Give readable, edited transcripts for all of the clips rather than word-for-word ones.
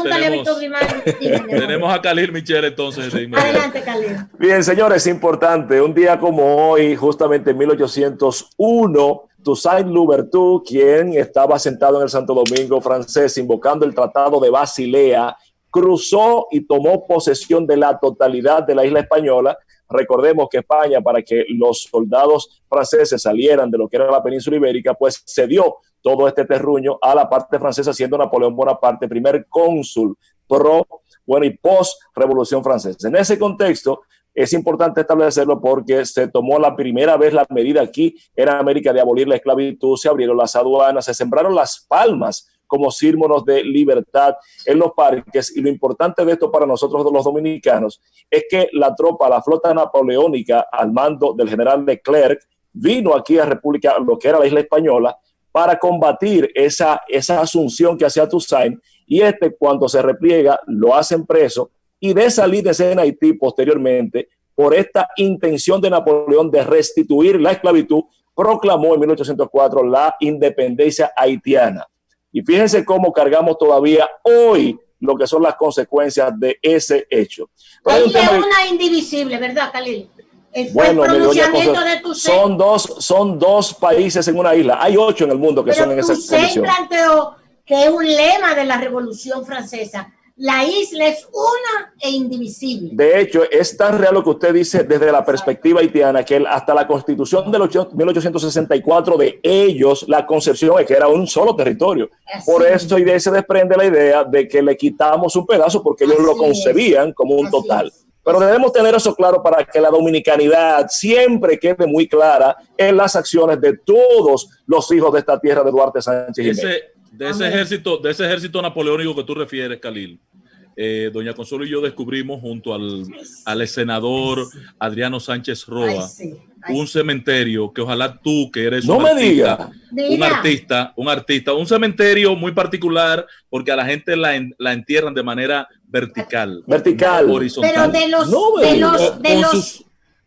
Pregúntale a Víctor Grimaldi. Tenemos a Khalil Michel entonces. Adelante, Khalil. Bien, señores, importante. Un día como hoy, justamente en 1801, Toussaint Louverture, quien estaba sentado en el Santo Domingo francés invocando el Tratado de Basilea, cruzó y tomó posesión de la totalidad de la isla española. Recordemos que España, para que los soldados franceses salieran de lo que era la península ibérica, pues cedió todo este terruño a la parte francesa, siendo Napoleón Bonaparte primer cónsul y post-revolución francesa. En ese contexto, es importante establecerlo porque se tomó la primera vez la medida aquí en América de abolir la esclavitud, se abrieron las aduanas, se sembraron las palmas como símbolos de libertad en los parques, y lo importante de esto para nosotros los dominicanos es que la flota napoleónica al mando del general Leclerc vino aquí a República, lo que era la isla española, para combatir esa asunción que hacía Toussaint, y cuando se repliega lo hacen preso y de salir de escena Haití posteriormente por esta intención de Napoleón de restituir la esclavitud, proclamó en 1804 la independencia haitiana. Y fíjense cómo cargamos todavía hoy lo que son las consecuencias de ese hecho. Hay una indivisible, ¿verdad, Khalil? Bueno, son dos países en una isla. Hay 8 en el mundo que son en esa condición. Toussaint planteó que es un lema de la Revolución Francesa. La isla es una e indivisible. De hecho, es tan real lo que usted dice desde la perspectiva haitiana, que hasta la Constitución de 1864 de ellos, la concepción es que era un solo territorio. Por eso y de ahí se desprende la idea de que le quitamos un pedazo porque ellos lo concebían como un total. Pero debemos tener eso claro para que la dominicanidad siempre quede muy clara en las acciones de todos los hijos de esta tierra de Duarte Sánchez Jiménez. De ese ejército napoleónico que tú refieres, Khalil, doña Consuelo y yo descubrimos junto al senador Adriano Sánchez Roa un cementerio que ojalá tú, que eres un artista, un cementerio muy particular porque a la gente la entierran de manera vertical, horizontal. Pero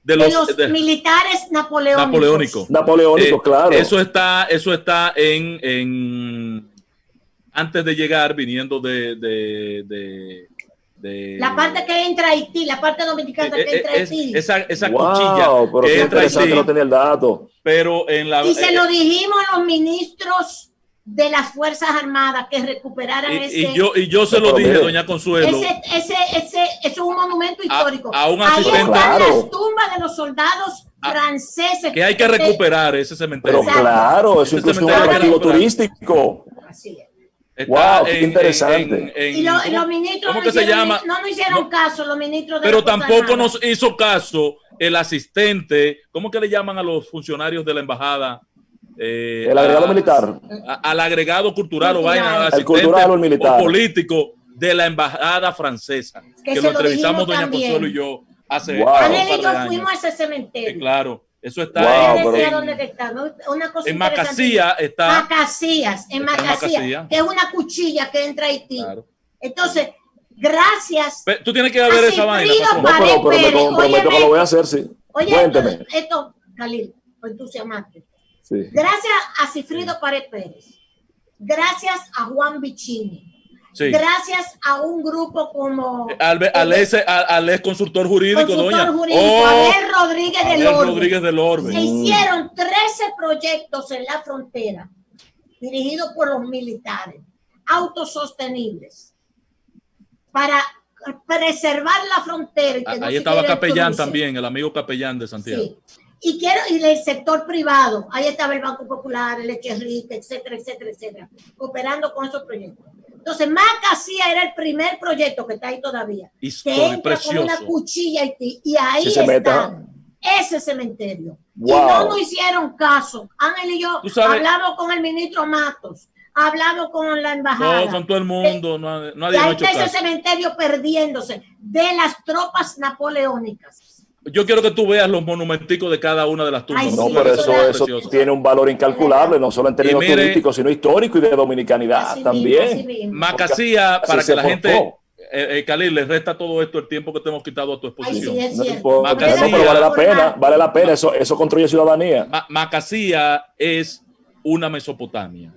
de los militares napoleónicos. Claro. Eso está en antes de llegar, viniendo de la parte que entra a Haití, la parte dominicana que entra a Haití. Esa cuchilla pero que entra a Haití. No tenía el dato. Pero y se lo dijimos a los ministros de las Fuerzas Armadas que recuperaran y yo se lo dije, doña Consuelo. Ese es un monumento histórico. A un asistente. Ahí están las tumbas de los soldados franceses. Que hay que recuperar ese cementerio. Pero claro, eso incluso es un atractivo turístico. Así es. Wow, qué interesante. Y los ministros ¿cómo que se llama? No nos hicieron caso, los ministros de pero tampoco nos hizo caso el asistente, ¿cómo que le llaman a los funcionarios de la embajada? El agregado militar. Al agregado cultural o vaina, el cultural o el militar. O político de la embajada francesa. Que lo entrevistamos doña Consuelo y yo hace un par de años. Fuimos a ese cementerio. Claro. Eso está en Macasía, en Macasía, que es una cuchilla que entra a Haití. Claro. Entonces, gracias. Tú tienes que ver esa vaina. Pero me comprometo que lo voy a hacer, sí. Oye, cuénteme. Esto, Khalil, entusiasmante. Sí. Gracias a Cifrido Pared Pérez. Gracias a Juan Bichini. Sí. Gracias a un grupo como al ex consultor jurídico, doña Abel Rodríguez del Orbe. Se Mm. hicieron 13 proyectos en la frontera dirigidos por los militares, autosostenibles, para preservar la frontera. Y que ahí estaba Capellán también, el amigo Capellán de Santiago. Sí. Y del sector privado, ahí estaba el Banco Popular, el Echerrique, etcétera, etcétera, etcétera, cooperando con esos proyectos. Entonces, Macasía era el primer proyecto que está ahí todavía. Histórico, que entra precioso. Con una cuchilla y ahí sí está ese cementerio. Wow. Y no nos hicieron caso. Ángel y yo hablamos con el ministro Matos, hablamos con la embajada. No, con todo el mundo, nadie y ahí está ese cementerio perdiéndose de las tropas napoleónicas. Yo quiero que tú veas los monumenticos de cada una de las tumbas. Ay, No, sí, pero eso tiene un valor incalculable, no solo en términos turísticos, sino histórico y de dominicanidad también. Macasía, para que la gente, Khalil, le resta todo esto el tiempo que te hemos quitado a tu exposición. Ay, sí, no importa, pero vale la pena, eso construye ciudadanía. Macasía es una Mesopotamia.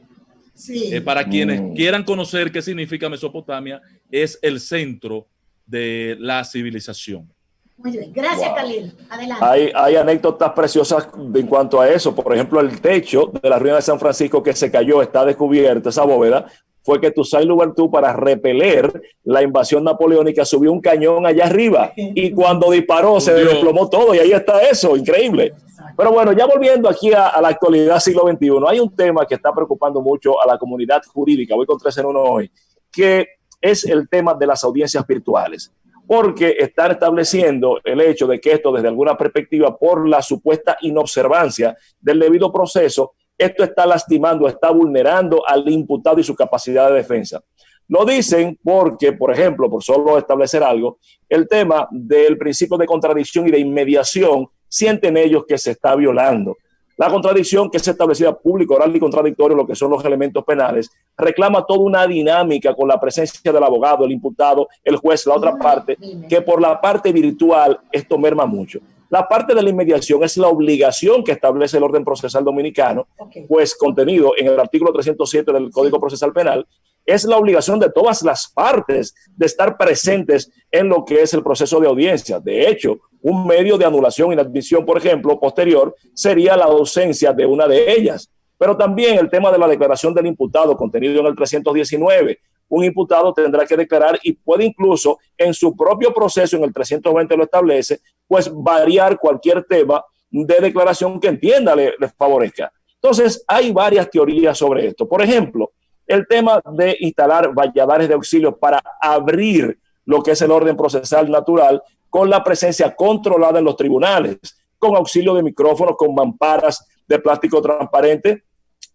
Sí. Para quienes quieran conocer qué significa Mesopotamia, es el centro de la civilización. Muy bien, gracias, wow. Khalil. Adelante. Hay anécdotas preciosas en cuanto a eso. Por ejemplo, el techo de la ruina de San Francisco que se cayó, está descubierto, esa bóveda, fue que Toussaint Louverture, para repeler la invasión napoleónica, subió un cañón allá arriba y cuando disparó se desplomó todo, y ahí está eso, increíble. Pero bueno, ya volviendo aquí a la actualidad siglo XXI, hay un tema que está preocupando mucho a la comunidad jurídica, voy con 3 en 1 hoy, que es el tema de las audiencias virtuales, porque están estableciendo el hecho de que esto, desde alguna perspectiva, por la supuesta inobservancia del debido proceso, esto está lastimando, está vulnerando al imputado y su capacidad de defensa. Lo dicen porque, por ejemplo, por solo establecer algo, el tema del principio de contradicción y de inmediación, sienten ellos que se está violando. La contradicción, que es establecida público, oral y contradictorio, lo que son los elementos penales, reclama toda una dinámica con la presencia del abogado, el imputado, el juez, la otra parte, que por la parte virtual esto merma mucho. La parte de la inmediación es la obligación que establece el orden procesal dominicano, pues contenido en el artículo 307 del Código Procesal Penal, es la obligación de todas las partes de estar presentes en lo que es el proceso de audiencia. De hecho, un medio de anulación, inadmisión, por ejemplo, posterior, sería la ausencia de una de ellas. Pero también el tema de la declaración del imputado, contenido en el 319. Un imputado tendrá que declarar y puede incluso en su propio proceso, en el 320 lo establece, pues variar cualquier tema de declaración que entienda le favorezca. Entonces, hay varias teorías sobre esto. Por ejemplo, el tema de instalar valladares de auxilio para abrir lo que es el orden procesal natural con la presencia controlada en los tribunales, con auxilio de micrófonos, con mamparas de plástico transparente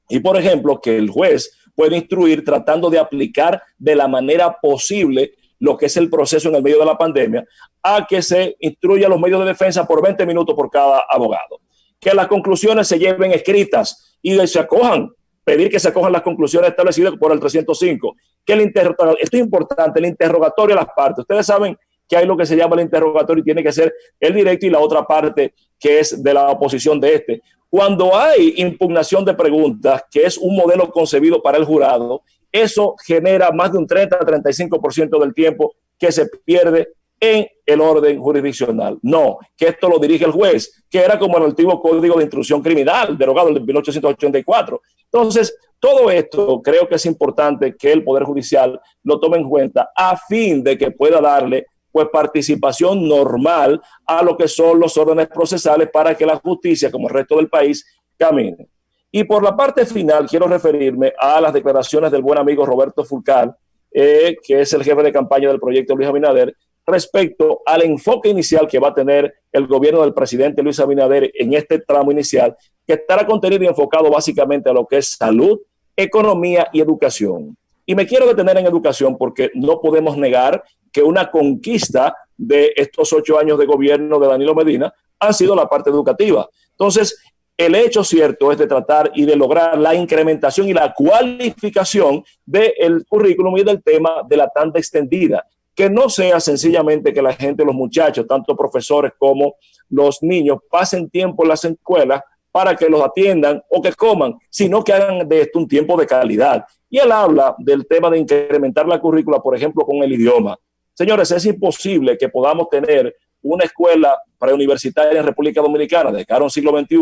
y, por ejemplo, que el juez puede instruir tratando de aplicar de la manera posible lo que es el proceso en el medio de la pandemia, a que se instruya a los medios de defensa por 20 minutos por cada abogado. Que las conclusiones se lleven escritas y se acojan, pedir que se acojan las conclusiones establecidas por el 305. Que esto es importante, el interrogatorio a las partes. Ustedes saben que hay lo que se llama el interrogatorio y tiene que ser el directo y la otra parte que es de la oposición de este. Cuando hay impugnación de preguntas, que es un modelo concebido para el jurado, eso genera más de un 30-35% del tiempo que se pierde en el orden jurisdiccional. No, que esto lo dirige el juez, que era como el antiguo Código de Instrucción Criminal, derogado en 1884. Entonces, todo esto creo que es importante que el Poder Judicial lo tome en cuenta a fin de que pueda darle pues participación normal a lo que son los órdenes procesales para que la justicia, como el resto del país, camine. Y por la parte final, quiero referirme a las declaraciones del buen amigo Roberto Fulcar, que es el jefe de campaña del proyecto Luis Abinader, respecto al enfoque inicial que va a tener el gobierno del presidente Luis Abinader en este tramo inicial, que estará contenido y enfocado básicamente a lo que es salud, economía y educación. Y me quiero detener en educación porque no podemos negar que una conquista de estos 8 años de gobierno de Danilo Medina ha sido la parte educativa. Entonces, el hecho cierto es de tratar y de lograr la incrementación y la cualificación del currículum y del tema de la tanda extendida. Que no sea sencillamente que la gente, los muchachos, tanto profesores como los niños, pasen tiempo en las escuelas para que los atiendan o que coman, sino que hagan de esto un tiempo de calidad. Y él habla del tema de incrementar la currícula, por ejemplo, con el idioma. Señores, es imposible que podamos tener una escuela preuniversitaria en República Dominicana de cara a un siglo XXI,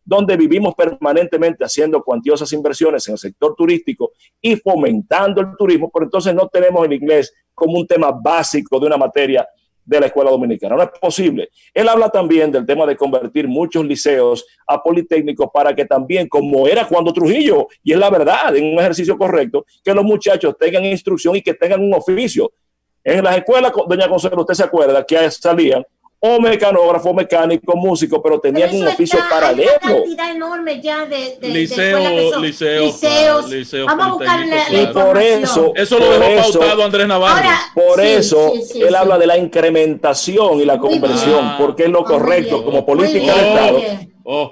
donde vivimos permanentemente haciendo cuantiosas inversiones en el sector turístico y fomentando el turismo, pero entonces no tenemos el inglés como un tema básico de una materia de la escuela dominicana. No es posible. Él habla también del tema de convertir muchos liceos a politécnicos para que también, como era cuando Trujillo, y es la verdad, en un ejercicio correcto, que los muchachos tengan instrucción y que tengan un oficio. En las escuelas, doña Consuelo, usted se acuerda que salían o mecanógrafo, mecánico, músico, pero tenían un oficio paralelo. Hay una cantidad enorme ya de liceos. Vamos a buscarle y por eso lo dejó pautado Andrés Navarro. Ahora, por eso él habla de la incrementación y la conversión, porque es lo correcto como política de Estado.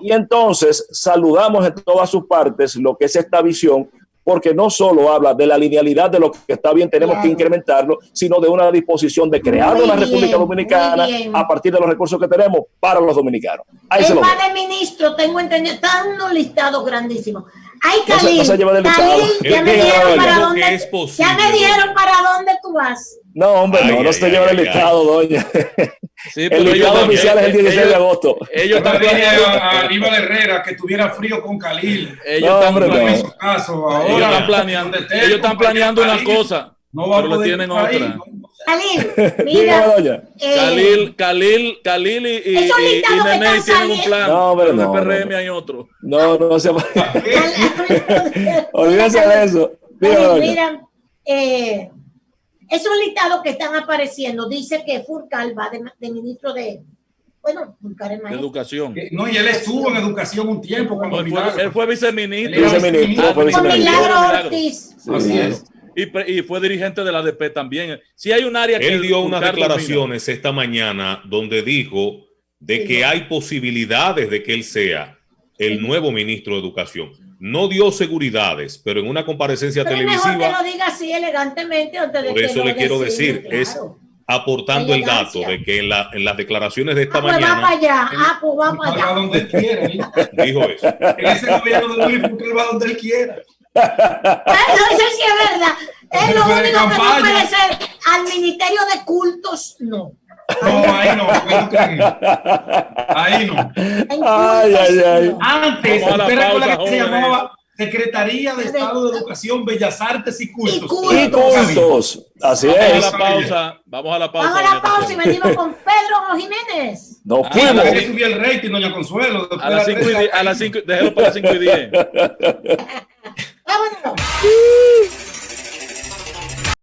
Y entonces saludamos en todas sus partes lo que es esta visión, porque no solo habla de la linealidad de lo que está bien, tenemos que incrementarlo, sino de una disposición de crear una República Dominicana a partir de los recursos que tenemos para los dominicanos. Ahí el par de ministros, tengo entendido, están unos listados grandísimos. Ay, Khalil, no se lleva del listado. Ya me dijeron para dónde tú vas. No, hombre, no se lleva el listado, doña. Sí, el listado oficial es el 16 de agosto. Ellos están planeando a Aníbal Herrera que tuviera frío con Khalil. Ellos están planeando una cosa, pero le tienen otra. Khalil, mira, Khalil y Nene tienen un plan. No, hombre, no. El PRM hay otro. No se olvídense de eso. Mira, esos listados que están apareciendo, dice que Furcal va de ministro de... Bueno, Furcal es maestro. De educación. No, y él estuvo en educación un tiempo. Cuando él fue viceministro. Con Milagro Ortiz. Así es. Y fue dirigente de la ADP también. Si hay un área que él dio unas declaraciones esta mañana donde dijo de que hay posibilidades de que él sea el nuevo ministro de Educación. No dio seguridades, pero en una comparecencia televisiva. Mejor que lo diga así elegantemente antes de por eso le quiero decir, claro, es aportando el dato de que en las declaraciones de esta mañana. Va para allá. Pues va para allá. Va donde él quiera. Dijo eso. En ese gobierno de Luis Furcal va donde él quiera. Eso sí es verdad. Es lo único que no puede ser al Ministerio de Cultos, no. No, ahí no. Ay. Antes, ¿usted recuerda que se llamaba Secretaría de Estado de Educación, Bellas Artes y Cultos? Y cultos. Así es. Vamos a la pausa. Vamos a la pausa y venimos con Pedro Jiménez. No fuimos. Que subió el rating, doña Consuelo. A las 5 déjelo para las 5:10. Vámonos.